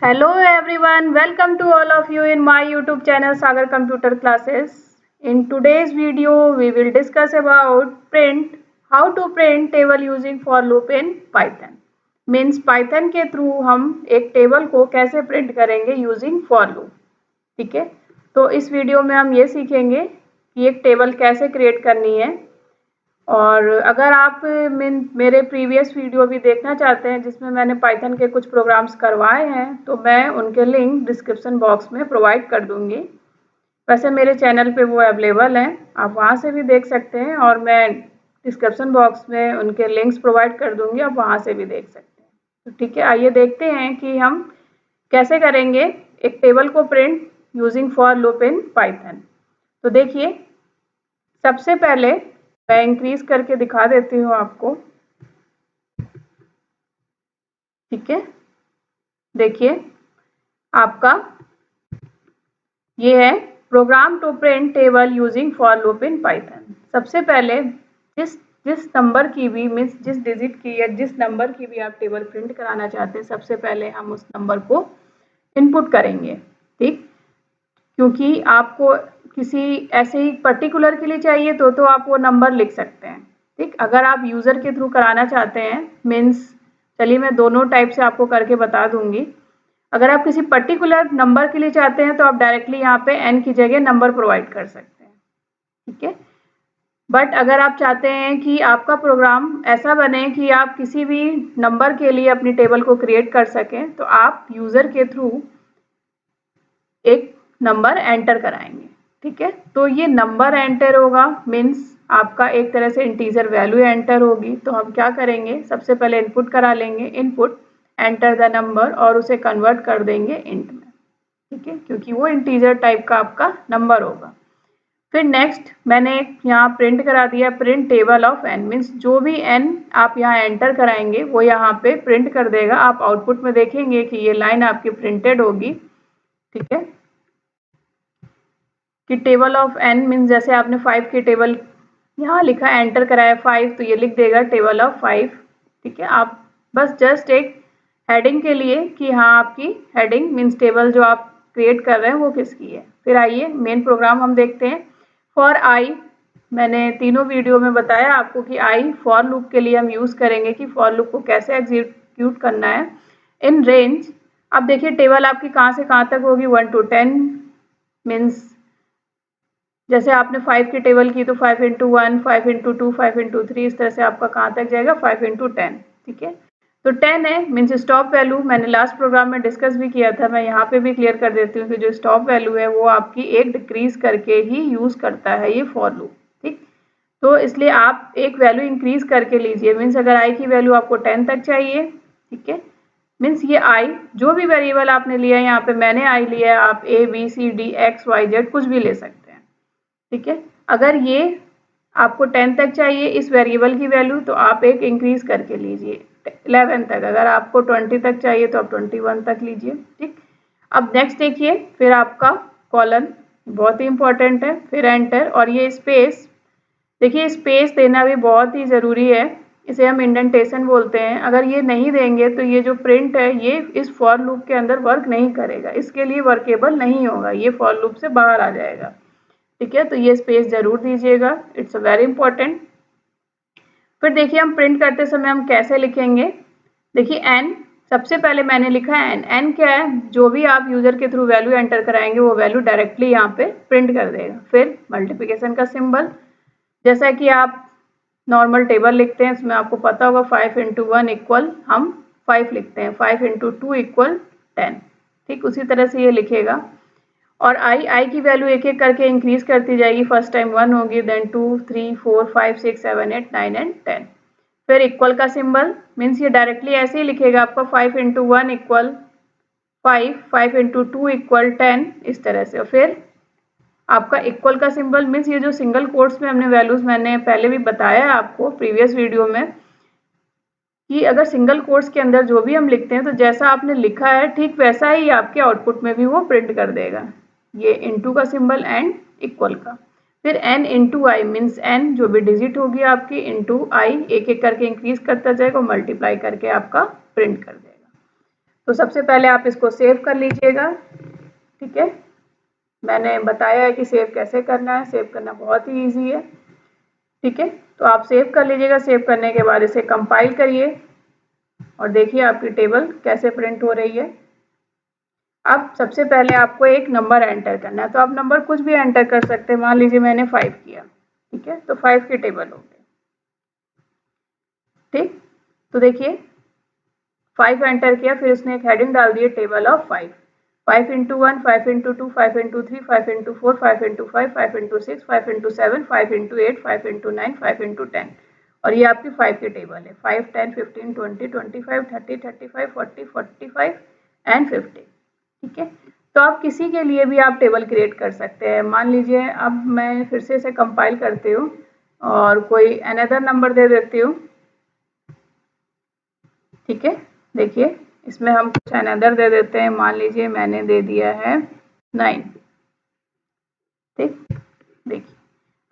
Hello everyone, welcome to all of you in my YouTube channel Sagar Computer Classes. In today's video, we will discuss about how to print table using for loop in Python. Means Python के through हम एक table को कैसे print करेंगे using for loop. ठीक है, तो इस वीडियो में हम ये सीखेंगे कि एक टेबल कैसे क्रिएट करनी है. और अगर आप मेरे प्रीवियस वीडियो भी देखना चाहते हैं जिसमें मैंने पाइथन के कुछ प्रोग्राम्स करवाए हैं तो मैं उनके लिंक डिस्क्रिप्शन बॉक्स में प्रोवाइड कर दूंगी. वैसे मेरे चैनल पे वो अवेलेबल हैं, आप वहाँ से भी देख सकते हैं और मैं डिस्क्रिप्शन बॉक्स में उनके लिंक्स प्रोवाइड कर दूंगी, आप वहाँ से भी देख सकते हैं. तो ठीक है, आइए देखते हैं कि हम कैसे करेंगे एक टेबल को print using for loop in Python. तो देखिए, सबसे पहले मैं इंक्रीज करके दिखा देती हूँ आपको. ठीक है, देखिए आपका ये है program to print table using for loop in Python. सबसे पहले जिस नंबर की भी मीन्स जिस डिजिट की या जिस नंबर की भी आप टेबल प्रिंट कराना चाहते हैं, सबसे पहले हम उस नंबर को इनपुट करेंगे. ठीक, क्योंकि आपको किसी ऐसे ही पर्टिकुलर के लिए चाहिए तो आप वो नंबर लिख सकते हैं. ठीक, अगर आप यूज़र के थ्रू कराना चाहते हैं मीन्स, चलिए मैं दोनों टाइप से आपको करके बता दूंगी. अगर आप किसी पर्टिकुलर नंबर के लिए चाहते हैं तो आप डायरेक्टली यहाँ पे n की जगह नंबर प्रोवाइड कर सकते हैं. ठीक है, बट अगर आप चाहते हैं कि आपका प्रोग्राम ऐसा बने कि आप किसी भी नंबर के लिए अपनी टेबल को क्रिएट कर सकें तो आप यूज़र के थ्रू एक नंबर एंटर कराएंगे. ठीक है, तो ये नंबर एंटर होगा मीन्स आपका एक तरह से इंटीजर वैल्यू एंटर होगी. तो हम क्या करेंगे, सबसे पहले इनपुट करा लेंगे, इनपुट एंटर द नंबर और उसे कन्वर्ट कर देंगे इंट में. ठीक है, क्योंकि वो इंटीजर टाइप का आपका नंबर होगा. फिर नेक्स्ट मैंने यहाँ प्रिंट करा दिया, print table of n means जो भी n आप यहाँ एंटर कराएंगे वो यहाँ पे प्रिंट कर देगा. आप आउटपुट में देखेंगे कि ये लाइन आपकी प्रिंटेड होगी. ठीक है, कि टेबल ऑफ n मीन्स जैसे आपने 5 की टेबल यहाँ लिखा, एंटर कराया 5, तो ये लिख देगा टेबल ऑफ 5. ठीक है, आप बस जस्ट एक हेडिंग के लिए कि हाँ आपकी हेडिंग मीन्स टेबल जो आप क्रिएट कर रहे हैं वो किसकी है. फिर आइए मेन प्रोग्राम हम देखते हैं. फॉर आई, मैंने तीनों वीडियो में बताया आपको कि आई फॉर लूप के लिए हम यूज़ करेंगे कि फॉर लूप को कैसे एग्जीक्यूट करना है. इन रेंज, अब देखिए टेबल आपकी कहाँ से कहाँ तक होगी, 1 to 10 मीन्स जैसे आपने 5 की टेबल की तो 5 into 1, 5 into 2, 5 into 3, इस तरह से आपका कहाँ तक जाएगा, 5 into 10. ठीक है, तो 10 है मीन्स स्टॉप वैल्यू. मैंने लास्ट प्रोग्राम में डिस्कस भी किया था, मैं यहाँ पे भी क्लियर कर देती हूँ कि जो स्टॉप वैल्यू है वो आपकी एक डिक्रीज करके ही यूज़ करता है ये फॉर लूप. ठीक, तो इसलिए आप एक वैल्यू इंक्रीज करके लीजिए. मीन्स अगर आई की वैल्यू आपको 10 तक चाहिए, ठीक है, मीन्स ये आई जो भी वेरिएबल आपने लिया है, यहाँ पे मैंने आई लिया है, आप A B C D X Y Z कुछ भी ले सकते हैं. ठीक है, अगर ये आपको 10 तक चाहिए इस वेरिएबल की वैल्यू तो आप एक इंक्रीज करके लीजिए 11 तक. अगर आपको 20 तक चाहिए तो आप 21 तक लीजिए. ठीक, अब नेक्स्ट देखिए, फिर आपका कॉलन बहुत ही इंपॉर्टेंट है, फिर एंटर और ये स्पेस. देखिए स्पेस देना भी बहुत ही ज़रूरी है, इसे हम इंडेंटेशन बोलते हैं. अगर ये नहीं देंगे तो ये जो प्रिंट है ये इस फॉर लूप के अंदर वर्क नहीं करेगा, इसके लिए वर्केबल नहीं होगा, ये फॉर लूप से बाहर आ जाएगा. ठीक है, तो ये स्पेस जरूर दीजिएगा, इट्स वेरी इंपॉर्टेंट. फिर देखिए हम प्रिंट करते समय हम कैसे लिखेंगे. देखिए n, सबसे पहले मैंने लिखा है n क्या है, जो भी आप यूजर के थ्रू वैल्यू एंटर कराएंगे वो वैल्यू डायरेक्टली यहाँ पे प्रिंट कर देगा. फिर मल्टीप्लिकेशन का सिंबल, जैसा कि आप नॉर्मल टेबल लिखते हैं इसमें आपको पता होगा 5 into 1 इक्वल हम 5 लिखते हैं, 5 into 2 इक्वल 10. ठीक, उसी तरह से ये लिखेगा. और आई की वैल्यू एक एक करके इंक्रीज करती जाएगी. फर्स्ट टाइम 1 होगी, देन 2, 3, 4, 5, 6, 7, 8, 9 एंड 10. फिर इक्वल का सिंबल मीन्स ये डायरेक्टली ऐसे ही लिखेगा आपका 5 into 1 इक्वल 5, 5 into 2 इक्वल 10, इस तरह से. और फिर आपका इक्वल का सिंबल मीन्स ये जो सिंगल कोट्स में हमने वैल्यूज, मैंने पहले भी बताया आपको प्रीवियस वीडियो में कि अगर सिंगल कोट्स के अंदर जो भी हम लिखते हैं तो जैसा आपने लिखा है ठीक वैसा ही आपके आउटपुट में भी वो प्रिंट कर देगा. ये इनटू का सिंबल एंड इक्वल का. फिर n into I means n जो भी डिजिट होगी आपकी इंटू आई, एक एक करके इंक्रीज करता जाएगा और मल्टीप्लाई करके आपका प्रिंट कर देगा. तो सबसे पहले आप इसको सेव कर लीजिएगा, ठीक है। मैंने बताया है कि सेव कैसे करना है, सेव करना बहुत ही ईजी है, ठीक है। तो आप सेव कर लीजिएगा। सेव करने के बाद इसे कंपाइल करिए और देखिए आपकी टेबल कैसे प्रिंट हो रही है। अब सबसे पहले आपको एक नंबर एंटर करना है, तो आप नंबर कुछ भी एंटर कर सकते हैं। मान लीजिए मैंने 5 किया, ठीक है, तो 5 की टेबल हो गई, ठीक। तो देखिए 5 एंटर किया, फिर उसने एक हेडिंग डाल दी table of 5। 5 into 1, 5 into 2, 5 into 3, 5 into 4, 5 into 5, 5 into 6, 5 into 7, 5 into 8, 5 into 9, 5 into 10। और ये आपकी 5 की टेबल है। 5, 10, 15, 20, 25, 30, 35, 40, 45 एंड 50, ठीक है। तो आप किसी के लिए भी आप टेबल क्रिएट कर सकते हैं। मान लीजिए अब मैं फिर से इसे कंपाइल करती हूँ और कोई अनदर नंबर दे देती हूँ, ठीक है। देखिए इसमें हम कुछ अनदर दे देते हैं। मान लीजिए मैंने दे दिया है 9, ठीक। देखिए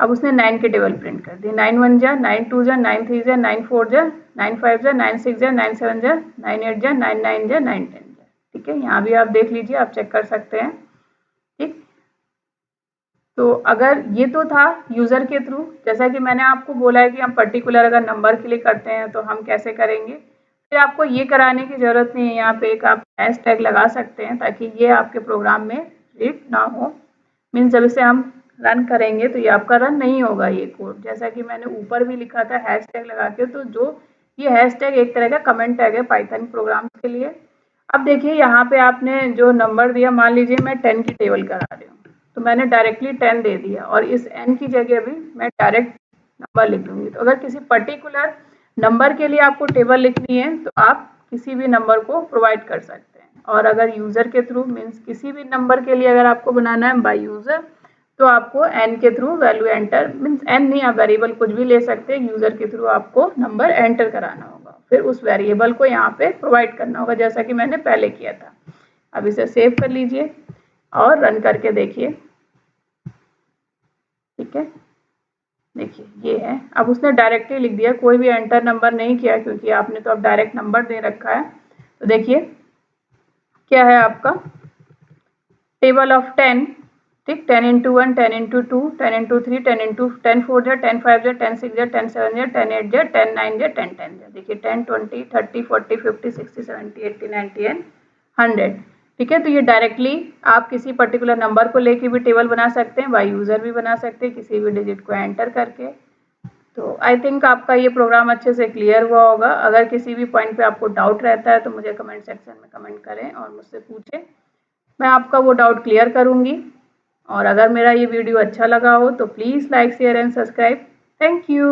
अब उसने 9 की टेबल प्रिंट कर दी। 9 1 जा, 9 2 जा, 9 3 जा, 9 4 जा, 9 5 जा, 9 6 जा, 9 7 जा, 9 8 जा, 9 9 जा, 9 10 जा, ठीक है। यहाँ भी आप देख लीजिए, आप चेक कर सकते हैं, ठीक। तो अगर ये तो था यूज़र के थ्रू, जैसा कि मैंने आपको बोला है कि हम पर्टिकुलर अगर नंबर के लिए करते हैं तो हम कैसे करेंगे। फिर आपको ये कराने की ज़रूरत नहीं है। यहाँ पे एक आप हैशटैग लगा सकते हैं ताकि ये आपके प्रोग्राम में रीड ना हो। मीन्स जब इसे हम रन करेंगे तो ये आपका रन नहीं होगा ये कोड। जैसा कि मैंने ऊपर भी लिखा था हैशटैग लगा के, तो जो ये हैशटैग एक तरह का कमेंट टैग है पाइथन प्रोग्राम के लिए। अब देखिए यहाँ पे आपने जो नंबर दिया, मान लीजिए मैं 10 की टेबल करा रही हूँ, तो मैंने डायरेक्टली 10 दे दिया और इस n की जगह भी मैं डायरेक्ट नंबर लिख दूंगी। तो अगर किसी पर्टिकुलर नंबर के लिए आपको टेबल लिखनी है तो आप किसी भी नंबर को प्रोवाइड कर सकते हैं। और अगर यूज़र के थ्रू मीन्स किसी भी नंबर के लिए अगर आपको बनाना है बाय यूज़र, तो आपको n के through value enter, means n नहीं, आप वेरिएबल कुछ भी ले सकते हैं। यूज़र के थ्रू आपको नंबर एंटर कराना होगा, फिर उस वेरिएबल को यहाँ पे प्रोवाइड करना होगा जैसा कि मैंने पहले किया था। अब इसे सेव कर लीजिए और रन करके देखिए, ठीक है। देखिए ये है, अब उसने डायरेक्टली लिख दिया, कोई भी एंटर नंबर नहीं किया क्योंकि आपने तो अब डायरेक्ट नंबर दे रखा है। तो देखिए क्या है आपका टेबल ऑफ 10, ठीक। 10 इंटू 1, 10 इंटू 2, 10 इंटू 3, 10 इंटू 10 4 जा, 10 5 जा, 10 6 जा, 10 7 जा, 10 8 जा, 10 9 जा, 10 10 जा। देखिए 10 20 30 40 50 60 70 80 90 एंड 100, ठीक है। तो ये डायरेक्टली आप किसी पर्टिकुलर नंबर को लेके भी टेबल बना सकते हैं, बाय यूज़र भी बना सकते हैं किसी भी डिजिट को एंटर करके। तो आई थिंक आपका ये प्रोग्राम अच्छे से क्लियर हुआ होगा। अगर किसी भी पॉइंट पे आपको डाउट रहता है तो मुझे कमेंट सेक्शन में कमेंट करें और मुझसे पूछें, मैं आपका वो डाउट क्लियर करूँगी। और अगर मेरा ये वीडियो अच्छा लगा हो तो please like share and subscribe. Thank you.